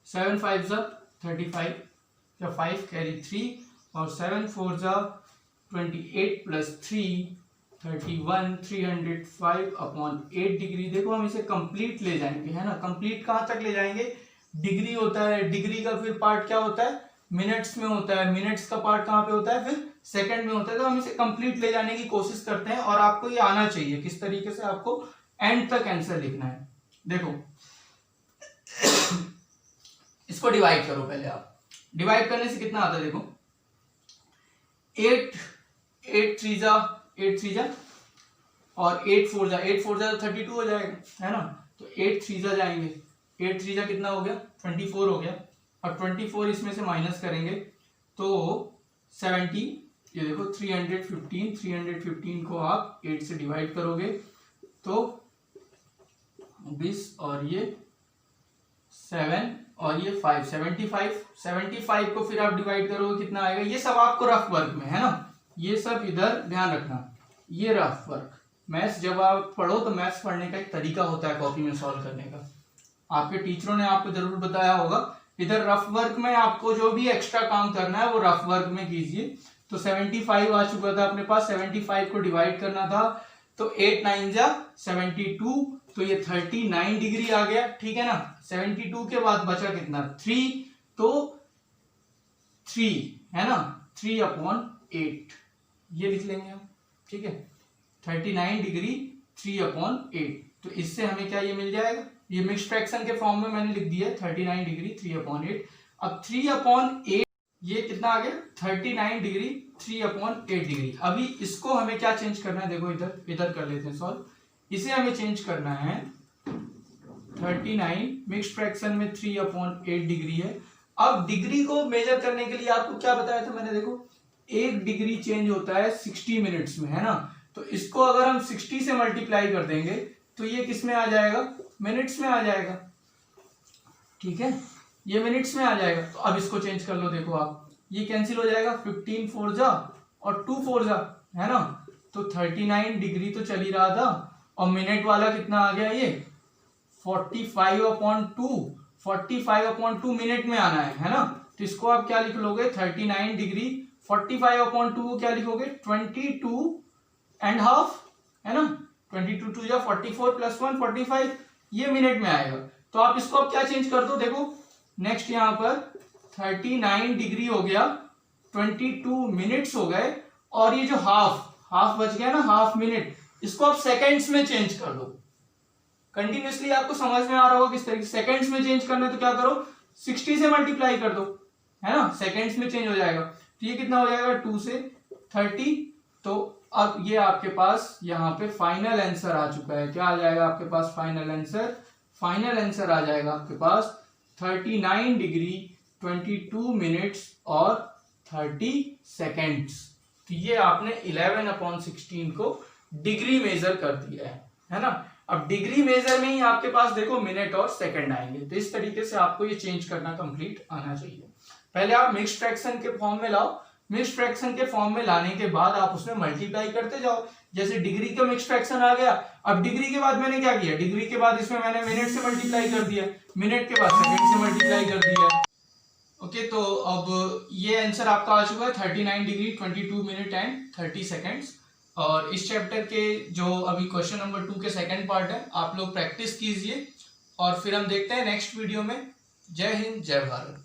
A: 7 5 जा 35, या 5 कैरी 3 और 7 4 जा 28 प्लस 3 31, 305/8 डिग्री। देखो हम इसे कंप्लीट ले जाएंगे, है ना। कंप्लीट कहां तक ले जाएंगे, डिग्री होता है, डिग्री का फिर पार्ट क्या होता है, मिनट्स में होता है, मिनट्स का पार्ट कहां पे होता है, फिर सेकंड में होता है। तो हम इसे कंप्लीट ले जाने की कोशिश करते हैं और आपको ये आना चाहिए किस तरीके से आपको एंड तक आंसर लिखना है। देखो इसको डिवाइड करो पहले आप। डिवाइड करने से कितना आता है, देखो 8 3 जा और 8 4 जा तो 32 हो जाएगा, है ना। तो 8 3 जा जाएंगे, 8 3 जा कितना हो गया, 24 हो गया। और 24 इसमें से माइनस करेंगे तो 70, ये देखो 315 को आप 8 से डिवाइड करोगे तो 20 और ये 7 और ये 5, 75 को फिर आप डिवाइड करोगे कितना आएगा। ये सब आपको रफ वर्क में, है ना, ये सब इधर ध्यान रखना, ये रफ वर्क। मैथ्स जब आप पढ़ो तो मैथ्स पढ़ने का एक तरीका होता है कॉपी में सॉल्व करने का, आपके टीचरों ने आपको जरूर बताया होगा। इधर रफ वर्क में आपको जो भी एक्स्ट्रा काम करना है वो रफ वर्क में कीजिए। तो 75 आ चुका था अपने पास, 75 को डिवाइड करना था तो 8 9 जा 72, तो ये 39 डिग्री आ गया। ठीक है ना, 72 के बाद बचा कितना 3, तो 3, है ना, 3/8 ये लिख लेंगे हम। ठीक है, 39 डिग्री 3/8, तो इससे हमें क्या ये मिल जाएगा, ये मिक्स फ्रैक्शन के फॉर्म में मैंने लिख दिया है 39 डिग्री 3/8। अब 3/8 ये कितना आ गया 39 डिग्री 3/8 डिग्री। अभी इसको हमें क्या चेंज करना है, देखो इधर कर लेते हैं सॉल्व। इसे हमें चेंज करना है 39 मिक्स फ्रैक्शन में 3/8 डिग्री है। अब डिग्री को मेजर करने के लिए आपको क्या बताया था मैंने, देखो 1 डिग्री चेंज होता है 60 मिनट्स में, है ना। तो इसको अगर हम 60 से मल्टीप्लाई कर देंगे तो ये किस में आ जाएगा, मिनट्स में आ जाएगा। ठीक है, ये मिनट्स में आ जाएगा। तो अब इसको चेंज कर लो, देखो आप ये कैंसिल हो जाएगा, 15 4 जा और 2 4 जा, है ना। तो 39 डिग्री तो चल ही रहा था और मिनट वाला कितना आ गया, ये 45/2 मिनट में आना है ना। तो इसको आप क्या लिख लोगे 39 डिग्री 45/2 को क्या लिखोगे 22.5, है ना। 22 2 जा 44 + 1 45, ये मिनट में आएगा। तो आप इसको अब क्या चेंज कर दो, देखो नेक्स्ट यहां पर 39 डिग्री हो गया, 22 मिनट्स हो गए, और ये जो हाफ बच गया ना, हाफ मिनट, इसको आप सेकंड्स में चेंज कर दो। कंटिन्यूअसली आपको समझ में आ रहा होगा किस तरीके से सेकंड्स में चेंज करना है। तो क्या करो 60 से मल्टीप्लाई कर दो, है ना, सेकेंड्स में चेंज हो जाएगा। तो ये कितना हो जाएगा 2 से 30। तो अब ये आपके पास यहाँ पे फाइनल आंसर आ चुका है। क्या आ जाएगा आपके पास फाइनल आंसर? फाइनल आंसर आ जाएगा आपके पास 39 डिग्री 22 मिनट्स और 30 सेकेंड्स। तो ये आपने 11/16 को डिग्री मेजर कर दिया है ना। अब डिग्री मेजर में ही आपके पास देखो मिनट और सेकंड आएंगे। तो इस तरीके से आपको ये चेंज करना कंप्लीट आना चाहिए। पहले आप मिक्स्ड फ्रैक्शन के फॉर्म में लाओ, मिक्स्ड फ्रैक्शन के फॉर्म में लाने के बाद आप उसमें मल्टीप्लाई करते जाओ। जैसे डिग्री का मिक्स्ड फ्रैक्शन आ गया, अब डिग्री के बाद मैंने क्या किया, डिग्री के बाद इसमें मैंने मिनट से मल्टीप्लाई कर दिया, मिनट के बाद सेकंड से मल्टीप्लाई कर दिया। ओके, तो अब ये आंसर आपका आ चुका है 39 डिग्री 22 मिनट एंड 30 सेकेंड्स। और इस चैप्टर के जो अभी क्वेश्चन नंबर 2 के सेकंड पार्ट है, आप लोग प्रैक्टिस कीजिए और फिर हम देखते हैं नेक्स्ट वीडियो में। जय हिंद, जय भारत।